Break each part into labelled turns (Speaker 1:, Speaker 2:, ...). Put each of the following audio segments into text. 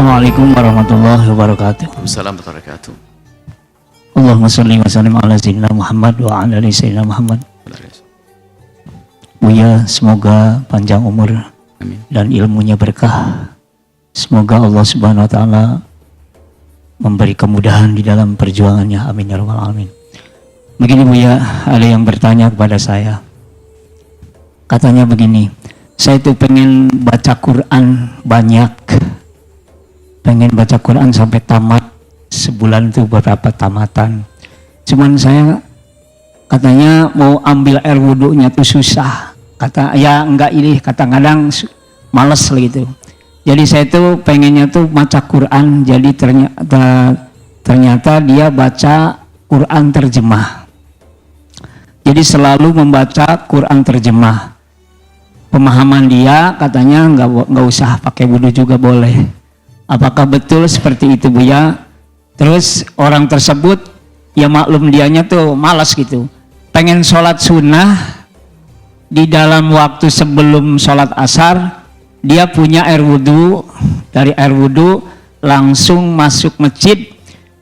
Speaker 1: Assalamualaikum warahmatullahi wabarakatuh.
Speaker 2: Assalamualaikum warahmatullahi wabarakatuh.
Speaker 1: Allahumma sholli wa sallim ala sayyidina Muhammad wa ala ali sayyidina Muhammad. Buya, semoga panjang umur
Speaker 2: Amin.
Speaker 1: dan ilmunya berkah. Semoga Allah Subhanahu wa taala memberi kemudahan di dalam perjuangannya. Amin ya rabbal alamin. Begini Buya, ada yang bertanya kepada saya. Katanya begini, saya itu pengen baca Quran banyak. Pengen baca Quran sampai tamat. Sebulan itu berapa tamatan. Cuman saya katanya mau ambil air wudhunya tuh susah. Kata ya enggak ini, kadang-kadang males gitu. Jadi saya tuh pengennya tuh baca Quran, jadi ternyata dia baca Quran terjemah. Jadi selalu membaca Quran terjemah. Pemahaman dia katanya nggak usah pakai wudhu juga boleh. Apakah betul seperti itu Buya? Terus orang tersebut ya maklum dianya tuh malas gitu. Pengen sholat sunnah di dalam waktu sebelum sholat asar, dia punya air wudhu, dari air wudhu langsung masuk masjid,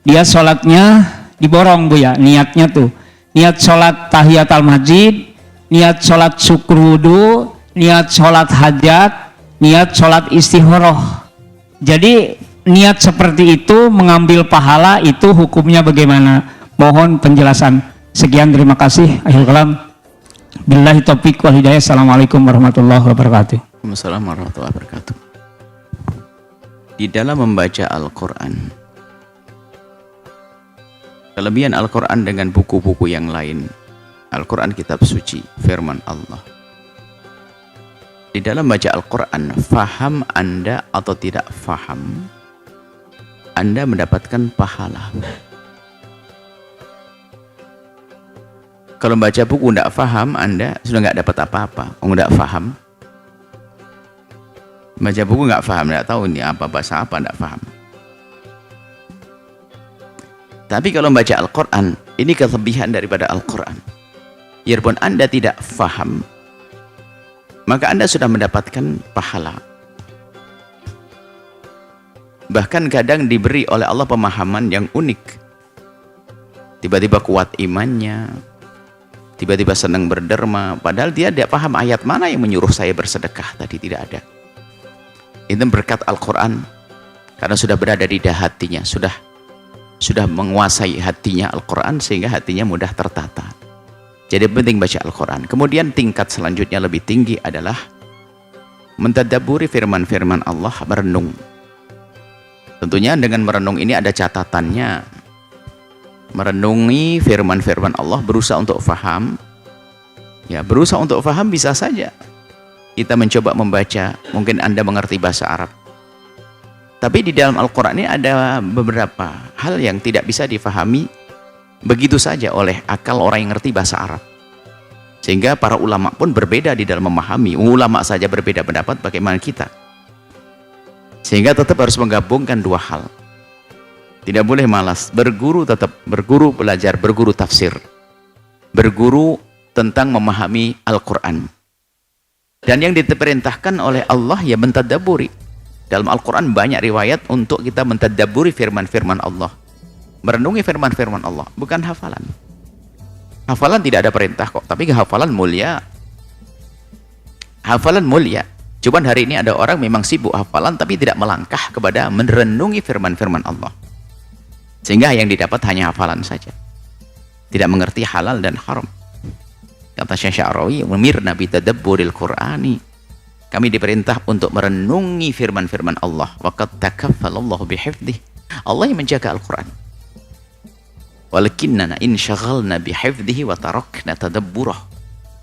Speaker 1: dia sholatnya diborong Buya, niatnya tuh niat sholat tahiyat al-masjid, niat sholat syukur wudhu, niat sholat hajat, niat sholat istikharah. Jadi niat seperti itu mengambil pahala itu hukumnya bagaimana? Mohon penjelasan. Sekian, terima kasih. Akhirul kalam. Billahi taufiq wal hidayah. Assalamualaikum warahmatullahi wabarakatuh.
Speaker 2: Assalamualaikum warahmatullahi wabarakatuh. Di dalam membaca Al-Quran, kelebihan Al-Quran dengan buku-buku yang lain, Al-Quran kitab suci, firman Allah. Di dalam baca Al-Quran, faham Anda atau tidak faham, Anda mendapatkan pahala. Kalau baca buku tidak faham, Anda sudah nggak dapat apa-apa. Nggak faham. Baca buku nggak faham, nggak tahu ini apa, bahasa apa, nggak faham. Tapi kalau membaca Al-Quran, ini kelebihan daripada Al-Quran. Biarpun Anda tidak faham, maka Anda sudah mendapatkan pahala. Bahkan kadang diberi oleh Allah pemahaman yang unik. Tiba-tiba kuat imannya, tiba-tiba senang berderma, padahal dia tidak paham ayat mana yang menyuruh saya bersedekah tadi, tidak ada. Itu berkat Al-Quran, karena sudah berada di hatinya, sudah menguasai hatinya Al-Quran, sehingga hatinya mudah tertata. Jadi penting baca Al-Quran. Kemudian tingkat selanjutnya lebih tinggi adalah mentadabburi firman-firman Allah, merenung. Tentunya dengan merenung ini ada catatannya. Merenungi firman-firman Allah, berusaha untuk faham. Ya, berusaha untuk faham bisa saja. Kita mencoba membaca, mungkin Anda mengerti bahasa Arab. Tapi di dalam Al-Quran ini ada beberapa hal yang tidak bisa difahami begitu saja oleh akal orang yang ngerti bahasa Arab. Sehingga para ulama pun berbeda di dalam memahami. Ulama saja berbeda pendapat, bagaimana kita? Sehingga tetap harus menggabungkan dua hal. Tidak boleh malas. Berguru tetap, berguru belajar, berguru tafsir. Berguru tentang memahami Al-Quran. Dan yang diperintahkan oleh Allah ya mentadabburi. Dalam Al-Quran banyak riwayat untuk kita mentadabburi firman-firman Allah. Merenungi firman-firman Allah, bukan hafalan. Hafalan tidak ada perintah kok, tapi hafalan mulia. Hafalan mulia. Cuman hari ini ada orang memang sibuk hafalan, tapi tidak melangkah kepada merenungi firman-firman Allah. Sehingga yang didapat hanya hafalan saja. Tidak mengerti halal dan haram. Kata Syekh Sya'rawi, "Umirna bi tadabburil Qur'ani." Kami diperintah untuk merenungi firman-firman Allah. Wa qad takaffalallahu bihifdih. Allah yang menjaga Al-Quran. Walakinnana insyaghalna bihifdhihi wa tarakna tadabburah.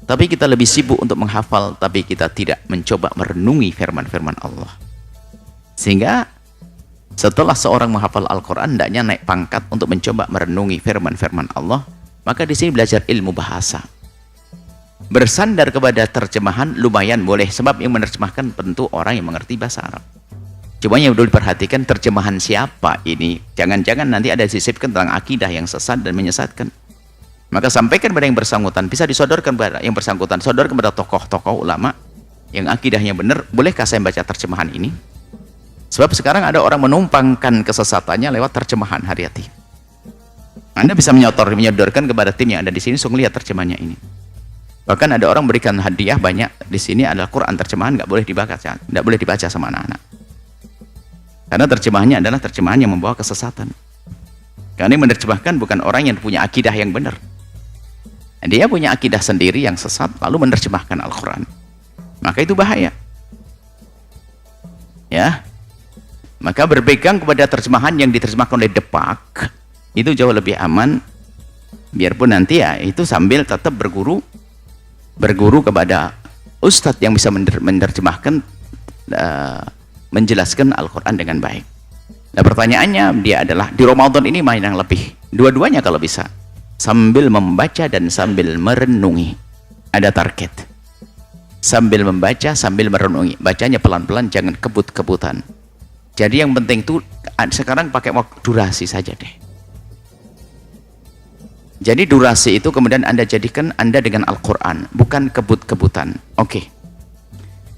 Speaker 2: Tapi kita lebih sibuk untuk menghafal, tapi kita tidak mencoba merenungi firman-firman Allah. Sehingga setelah seorang menghafal Al-Quran, hendaknya naik pangkat untuk mencoba merenungi firman-firman Allah. Maka di sini belajar ilmu bahasa. Bersandar kepada terjemahan lumayan boleh, sebab yang menerjemahkan tentu orang yang mengerti bahasa Arab. Cuma yang dulu diperhatikan terjemahan siapa ini. Jangan-jangan nanti ada disisipkan tentang akidah yang sesat dan menyesatkan. Maka sampaikan kepada yang bersangkutan, bisa disodorkan kepada yang bersangkutan, sodorkan kepada tokoh-tokoh ulama yang akidahnya benar. Bolehkah saya baca terjemahan ini? Sebab sekarang ada orang menumpangkan kesesatannya lewat terjemahan Haryati. Anda bisa menyodorkan kepada tim yang ada di sini, so lihat terjemahannya ini. Bahkan ada orang berikan hadiah banyak di sini adalah Quran terjemahan, nggak boleh dibaca sama anak-anak. Karena terjemahannya adalah terjemahan yang membawa kesesatan. Karena yang menerjemahkan bukan orang yang punya akidah yang benar. Dia punya akidah sendiri yang sesat, lalu menerjemahkan Al-Quran. Maka itu bahaya. Ya, maka berpegang kepada terjemahan yang diterjemahkan oleh Depak itu jauh lebih aman. Biarpun nanti ya itu sambil tetap berguru kepada ustadz yang bisa menerjemahkan, menjelaskan Al-Quran dengan baik. Nah pertanyaannya dia adalah di Ramadan ini main yang lebih, dua-duanya kalau bisa, sambil membaca dan sambil merenungi. Ada target, sambil membaca sambil merenungi, bacanya pelan-pelan, jangan kebut-kebutan. Jadi yang penting itu sekarang pakai waktu durasi saja deh. Jadi durasi itu kemudian Anda jadikan Anda dengan Al-Quran, bukan kebut-kebutan. Oke.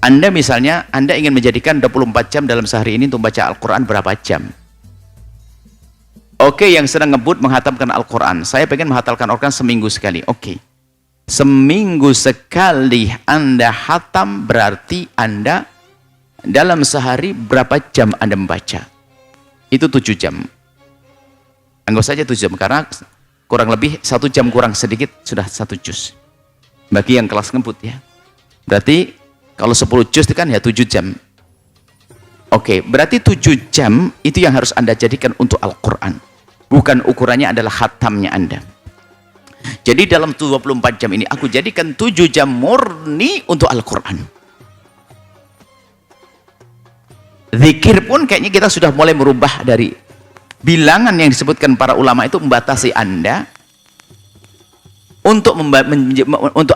Speaker 2: Anda misalnya, Anda ingin menjadikan 24 jam dalam sehari ini untuk baca Al-Quran berapa jam? Oke, yang sedang ngebut menghatamkan Al-Quran. Saya pengen menghatamkan Al-Quran seminggu sekali. Oke. Seminggu sekali Anda hatam, berarti Anda dalam sehari berapa jam Anda membaca? Itu 7 jam. Anggap saja 7 jam, karena kurang lebih 1 jam kurang sedikit sudah 1 juz. Bagi yang kelas ngebut ya. Berarti kalau 10 juz itu kan ya 7 jam. Oke, berarti 7 jam itu yang harus Anda jadikan untuk Al-Quran. Bukan ukurannya adalah khatamnya Anda. Jadi dalam 24 jam ini aku jadikan 7 jam murni untuk Al-Quran. Zikir pun kayaknya kita sudah mulai merubah dari bilangan yang disebutkan para ulama itu membatasi Anda untuk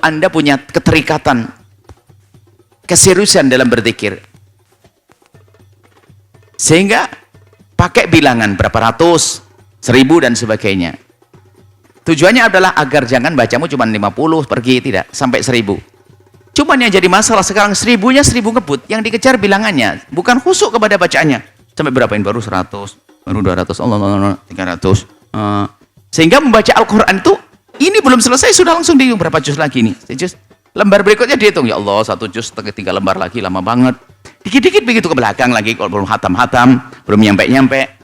Speaker 2: Anda punya keterikatan, keseriusan dalam berzikir. Sehingga pakai bilangan berapa ratus, 1000 dan sebagainya. Tujuannya adalah agar jangan bacamu cuma 50 pergi, tidak, sampai 1000. Cuman yang jadi masalah sekarang 1000-nya 1000 ngebut, yang dikejar bilangannya, bukan khusyuk kepada bacaannya. Sampai berapa ini baru 100, baru 200, Allah, 300. Sehingga membaca Al-Quran itu, ini belum selesai, sudah langsung dihitung berapa juz lagi nih. Juz. Lembar berikutnya dihitung, ya Allah 1 juz, 3 lembar lagi, lama banget. Dikit-dikit begitu ke belakang lagi, kalau belum hatam-hatam, belum nyampe-nyampe.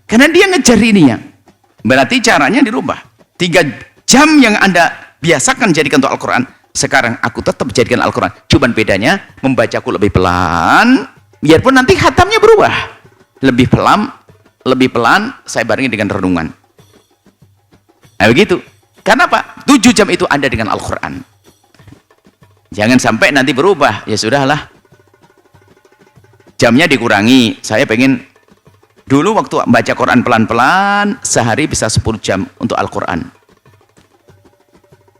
Speaker 2: Karena dia ngejar ini ya. Berarti caranya dirubah. 3 jam yang Anda biasakan jadikan untuk Al-Quran, sekarang aku tetap jadikan Al-Quran. Cuman bedanya, membacaku lebih pelan, biarpun nanti hatamnya berubah. Lebih pelan, saya barengi dengan renungan. Nah begitu. Karena apa? 7 jam itu Anda dengan Al-Quran. Jangan sampai nanti berubah. Ya sudahlah. Jamnya dikurangi. Saya pengen, dulu waktu baca Quran pelan-pelan, sehari bisa 10 jam untuk Al-Quran.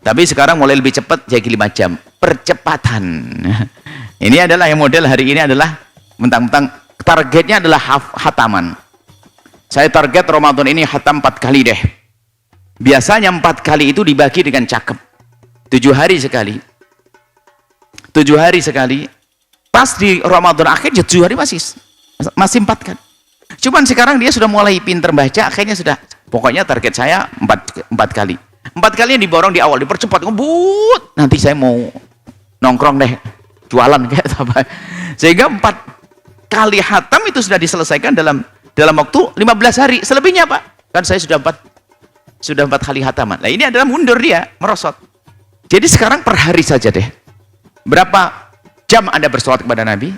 Speaker 2: Tapi sekarang mulai lebih cepat, jadi 5 jam. Percepatan. Ini adalah yang model hari ini adalah, mentang-mentang targetnya adalah hataman. Saya target Ramadan ini hatam 4 kali deh. Biasanya 4 kali itu dibagi dengan cakep. 7 hari sekali. 7 hari sekali. Pas di Ramadan akhir, 7 hari masih 4 kali. Cuman sekarang dia sudah mulai pinter baca, akhirnya sudah, pokoknya target saya 4 kali. 4 kali yang diborong di awal, dipercepat, ngebut. Nanti saya mau nongkrong deh, jualan kayak apa. Sehingga 4 kali hatam itu sudah diselesaikan dalam waktu 15 hari. Selebihnya Pak, kan saya sudah 4 kali hataman. Nah ini adalah mundur dia, merosot. Jadi sekarang per hari saja deh. Berapa jam Anda bersolawat kepada Nabi?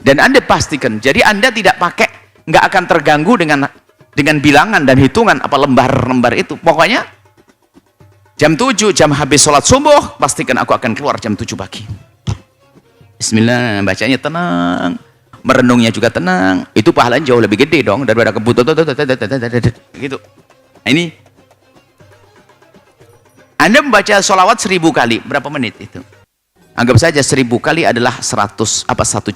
Speaker 2: Dan Anda pastikan, jadi Anda tidak pakai, nggak akan terganggu dengan bilangan dan hitungan apa lembar-lembar itu. Pokoknya jam 7, jam habis sholat subuh, pastikan aku akan keluar jam 7 pagi. Bismillah, bacanya tenang, merenungnya juga tenang. Itu pahalanya jauh lebih gede dong daripada kebut gitu. Nah, ini Anda membaca sholawat 1000 kali, berapa menit itu? Anggap saja 1000 kali adalah 1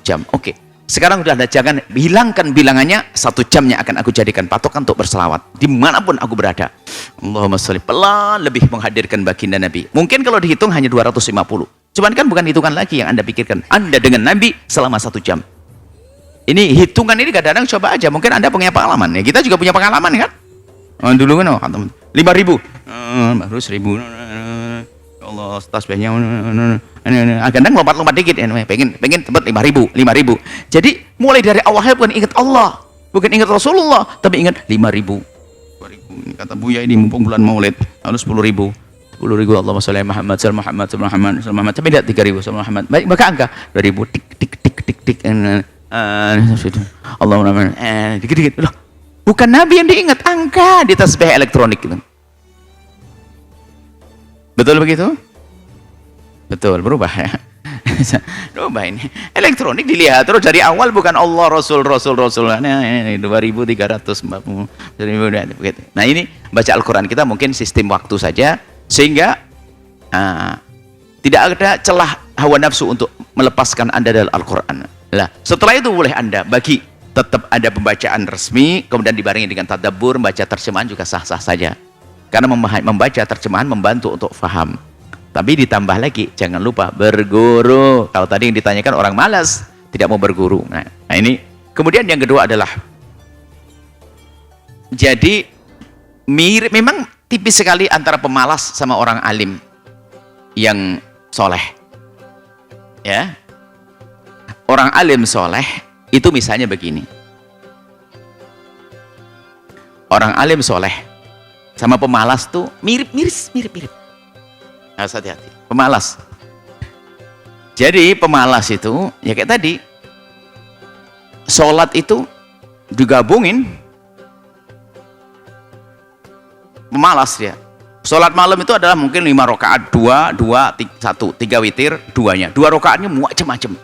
Speaker 2: jam. Oke. Sekarang sudah ada, jangan hilangkan bilangannya, 1 jamnya akan aku jadikan patokan untuk berselawat. Dimanapun aku berada. Allahumma sholli, pelan lebih menghadirkan baginda Nabi. Mungkin kalau dihitung hanya 250. Cuman kan bukan hitungan lagi yang Anda pikirkan. Anda dengan Nabi selama 1 jam. Ini hitungan ini kadang-kadang coba aja, mungkin Anda punya pengalaman ya, kita juga punya pengalaman kan. Dulu kan 5.000 baru 1.000, ya Allah tasbihnya kadang lompat-lompat dikit ya, pengen tempat 5.000. Jadi mulai dari awalnya bukan ingat Allah, bukan ingat Rasulullah, tapi ingat 5.000. Ini kata Buya ini mumpung bulan Maulid harus 10.000. Allahumma sholli Muhammad Muhammad, tapi tidak 3.000 Muhammad. Baik, maka angka 2.000 tik Allahumma dikit-dikit loh. Bukan Nabi yang diingat, angka di tasbih elektronik itu. Betul begitu? Betul, berubah ya. Berubah ini. Elektronik dilihat terus dari awal, bukan Allah, Rasul. Nah, 2.340. Nah, ini baca Al-Quran kita mungkin sistem waktu saja, sehingga tidak ada celah hawa nafsu untuk melepaskan Anda dari Al-Quran. Lah, setelah itu boleh Anda bagi, tetap ada pembacaan resmi, kemudian dibarengi dengan tadabbur, membaca terjemahan juga sah-sah saja. Karena membaca terjemahan membantu untuk faham. Tapi ditambah lagi, jangan lupa berguru. Kalau tadi yang ditanyakan orang malas, tidak mau berguru. Nah ini. Kemudian yang kedua adalah, jadi mirip, memang tipis sekali antara pemalas sama orang alim yang soleh. Ya, orang alim soleh itu misalnya begini. Orang alim soleh sama pemalas tuh mirip. Harus hati-hati. Pemalas. Jadi pemalas itu ya kayak tadi, sholat itu digabungin, pemalas dia. Sholat malam itu adalah mungkin 5 rakaat, 2, 1, 3 witir, 2-nya. 2 rakaatnya macam-macam.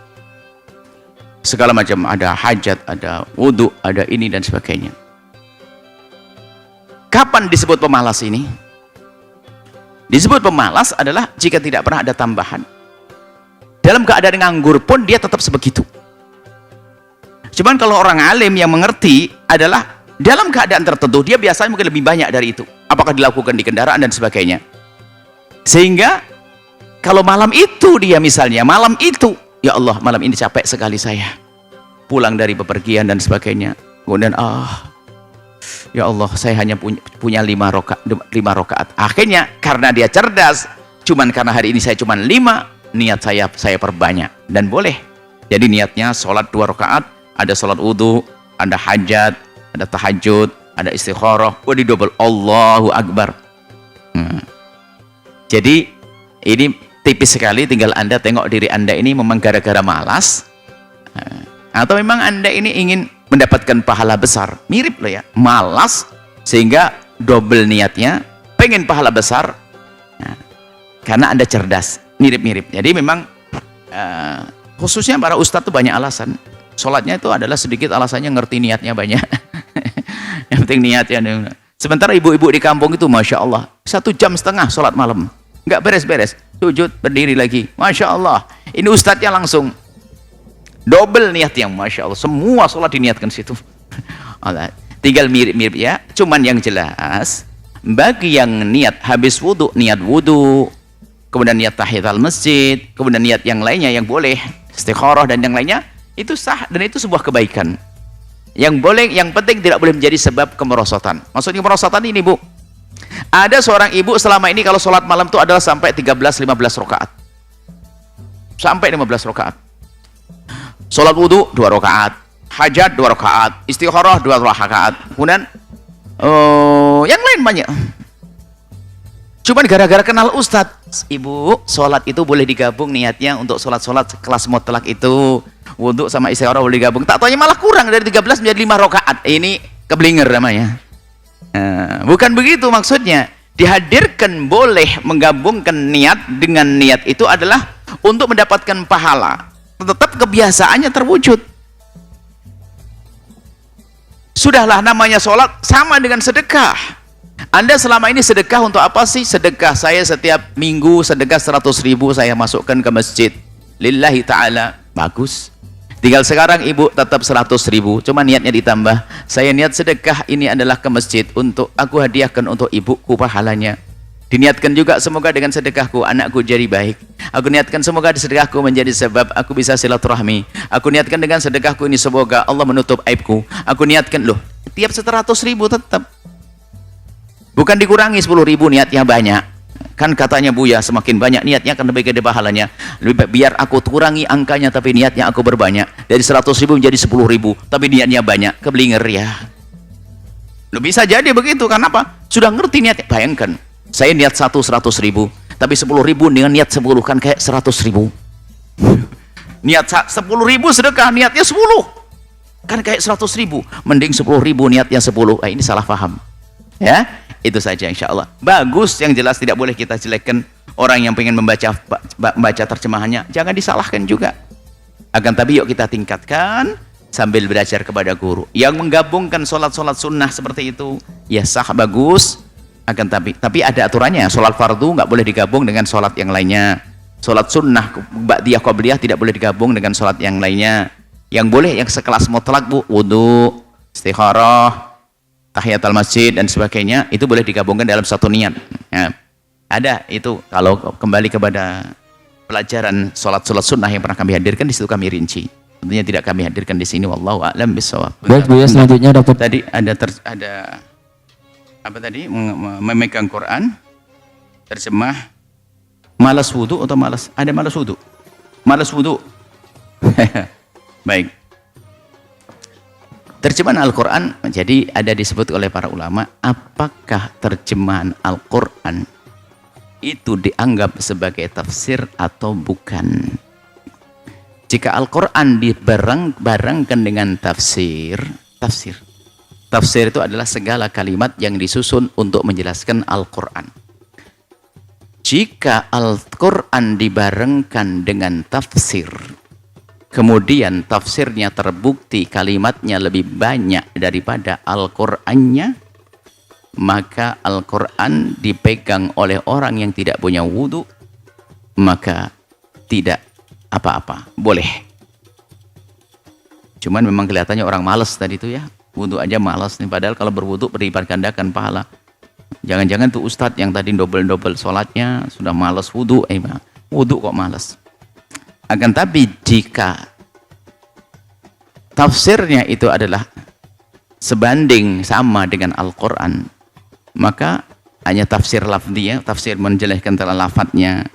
Speaker 2: Segala macam, ada hajat, ada wudhu, ada ini dan sebagainya. Kapan disebut pemalas ini? Disebut pemalas adalah jika tidak pernah ada tambahan. Dalam keadaan nganggur pun dia tetap sebegitu. Cuman kalau orang alim yang mengerti adalah dalam keadaan tertentu dia biasanya mungkin lebih banyak dari itu. Apakah dilakukan di kendaraan dan sebagainya. Sehingga kalau malam itu dia misalnya, malam itu, ya Allah malam ini capek sekali saya. Pulang dari bepergian dan sebagainya. Kemudian ya Allah saya hanya punya 5 rakaat. Akhirnya karena dia cerdas, cuman karena hari ini saya cuman 5, niat saya perbanyak. Dan boleh. Jadi niatnya sholat 2 rakaat, ada sholat wudhu, ada hajat, ada tahajud, ada istikharah, di double Allahu Akbar. Jadi ini tipis sekali, tinggal Anda tengok diri Anda ini memang gara-gara malas, atau memang Anda ini ingin mendapatkan pahala besar. Mirip loh ya, malas sehingga double niatnya, pengen pahala besar, karena Anda cerdas. Mirip-mirip. Jadi memang khususnya para ustadz itu banyak alasan. Sholatnya itu adalah sedikit alasannya, ngerti niatnya banyak. Yang penting niatnya. Sementara ibu-ibu di kampung itu Masya Allah 1,5 jam sholat malam, nggak beres-beres, sujud berdiri lagi, Masya Allah. Ini ustadznya langsung double niat yang Masya Allah, semua sholat diniatkan situ. Tinggal mirip-mirip ya. Cuman yang jelas, bagi yang niat habis wudhu, niat wudhu, kemudian niat tahiyatul masjid, kemudian niat yang lainnya yang boleh, istikharah dan yang lainnya, itu sah dan itu sebuah kebaikan. Yang boleh, yang penting tidak boleh menjadi sebab kemerosotan. Maksudnya kemerosotan ini, Bu, ada seorang ibu selama ini kalau sholat malam itu adalah sampai 13-15 rakaat. Sampai 15 rakaat. Sholat wudhu 2 rakaat, hajat 2 rakaat, istikharah 2 rakaat. Kemudian yang lain banyak. Cuman gara-gara kenal ustadz, ibu, sholat itu boleh digabung niatnya untuk sholat-sholat kelas mutlak itu. Wudhu sama istikharah boleh digabung. Tak taunya malah kurang dari 13 menjadi 5 rakaat. Ini keblinger namanya. Bukan begitu maksudnya. Dihadirkan boleh menggabungkan niat dengan niat itu adalah untuk mendapatkan pahala. Tetap kebiasaannya terwujud. Sudahlah, namanya sholat sama dengan sedekah. Anda selama ini sedekah untuk apa sih? Sedekah saya setiap minggu sedekah 100.000 saya masukkan ke masjid lillahi ta'ala. Bagus. Tinggal sekarang ibu tetap 100.000, cuma niatnya ditambah. Saya niat sedekah ini adalah ke masjid untuk aku hadiahkan untuk ibuku pahalanya. Diniatkan juga semoga dengan sedekahku anakku jadi baik. Aku niatkan semoga sedekahku menjadi sebab aku bisa silaturahmi. Aku niatkan dengan sedekahku ini semoga Allah menutup aibku. Aku niatkan, loh, tiap 100.000 tetap. Bukan dikurangi 10.000 niatnya banyak. Kan katanya Buya, semakin banyak niatnya akan lebih gede pahalanya. Lebih baik biar aku kurangi angkanya tapi niatnya aku berbanyak. Dari 100.000 menjadi 10.000 tapi niatnya banyak. Keblinger ya. Loh, bisa jadi begitu, karena apa? Sudah ngerti niatnya. Bayangkan, saya niat 100.000, tapi 10.000 dengan niat 10 kan kayak 100.000. Niat 10.000 sedekah, niatnya 10 kan kayak 100.000. Mending 10.000 niatnya 10. Ini salah paham ya. Itu saja insya Allah. Bagus, yang jelas tidak boleh kita jelekkan orang yang pengen membaca terjemahannya. Jangan disalahkan juga. Akan tapi yuk kita tingkatkan sambil belajar kepada guru. Yang menggabungkan sholat-sholat sunnah seperti itu, ya sah, bagus. Akan tapi ada aturannya. Sholat fardu nggak boleh digabung dengan sholat yang lainnya. Sholat sunnah ba'diyah qabliyah tidak boleh digabung dengan sholat yang lainnya. Yang boleh yang sekelas mutlak, Bu, wudu, istikharah, tahiyatul masjid dan sebagainya, itu boleh digabungkan dalam satu niat ya. Ada itu kalau kembali kepada pelajaran sholat sunnah yang pernah kami hadirkan, di situ kami rinci. Tentunya tidak kami hadirkan di sini, wallahu a'lam bishawab.
Speaker 1: Baik, Bu, ya, selanjutnya dapat
Speaker 2: tadi ada apa tadi, memegang Quran terjemah malas wudu atau malas, ada malas wudu baik. Terjemahan Al-Quran, jadi ada disebut oleh para ulama, apakah terjemahan Al-Quran itu dianggap sebagai tafsir atau bukan? Jika Al-Quran dibarengkan dengan tafsir itu adalah segala kalimat yang disusun untuk menjelaskan Al-Quran. Jika Al-Quran dibarengkan dengan tafsir, kemudian tafsirnya terbukti kalimatnya lebih banyak daripada Al-Qur'annya, maka Al-Qur'an dipegang oleh orang yang tidak punya wudu, maka tidak apa-apa, boleh. Cuman memang kelihatannya orang malas tadi itu ya, wudu aja malas nih, padahal kalau berwudu berlipat gandakan pahala. Jangan-jangan tuh ustadz yang tadi double sholatnya sudah malas wudu, wudu kok malas. Akan tapi jika tafsirnya itu adalah sebanding sama dengan Al-Quran, maka hanya tafsir lafdiyah, tafsir menjelaskan tentang lafadznya,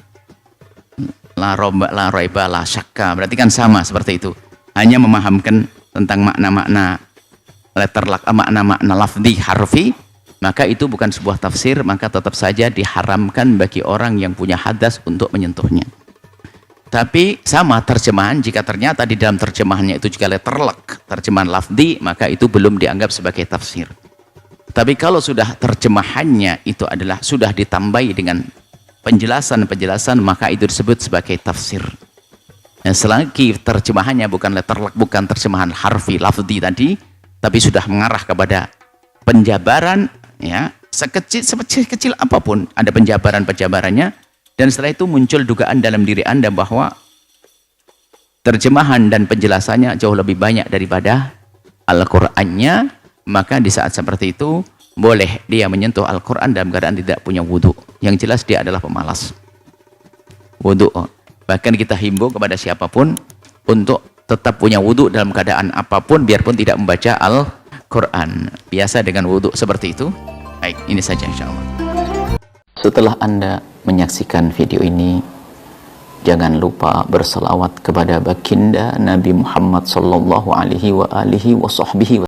Speaker 2: la raiba la syakka, berarti kan sama seperti itu, hanya memahamkan tentang makna-makna makna-makna lafdi harfi, maka itu bukan sebuah tafsir, maka tetap saja diharamkan bagi orang yang punya hadas untuk menyentuhnya. Tapi sama terjemahan, jika ternyata di dalam terjemahannya itu juga letterlek, terjemahan lafdi, maka itu belum dianggap sebagai tafsir. Tapi kalau sudah terjemahannya itu adalah sudah ditambahi dengan penjelasan-penjelasan, maka itu disebut sebagai tafsir. Nah, selagi terjemahannya bukan letterlek, bukan terjemahan harfi lafdi tadi, tapi sudah mengarah kepada penjabaran, ya, sekecil apapun ada penjabarannya. Dan setelah itu muncul dugaan dalam diri Anda bahwa terjemahan dan penjelasannya jauh lebih banyak daripada Al-Qur'annya, maka di saat seperti itu boleh dia menyentuh Al-Qur'an dalam keadaan tidak punya wudu. Yang jelas dia adalah pemalas wudu. Bahkan kita himbau kepada siapapun untuk tetap punya wudu dalam keadaan apapun, biarpun tidak membaca Al-Qur'an, biasa dengan wudu seperti itu. Baik, ini saja insya Allah. Setelah Anda menyaksikan video ini, jangan lupa berselawat kepada baginda Nabi Muhammad sallallahu alaihi wa alihi wa sahbihi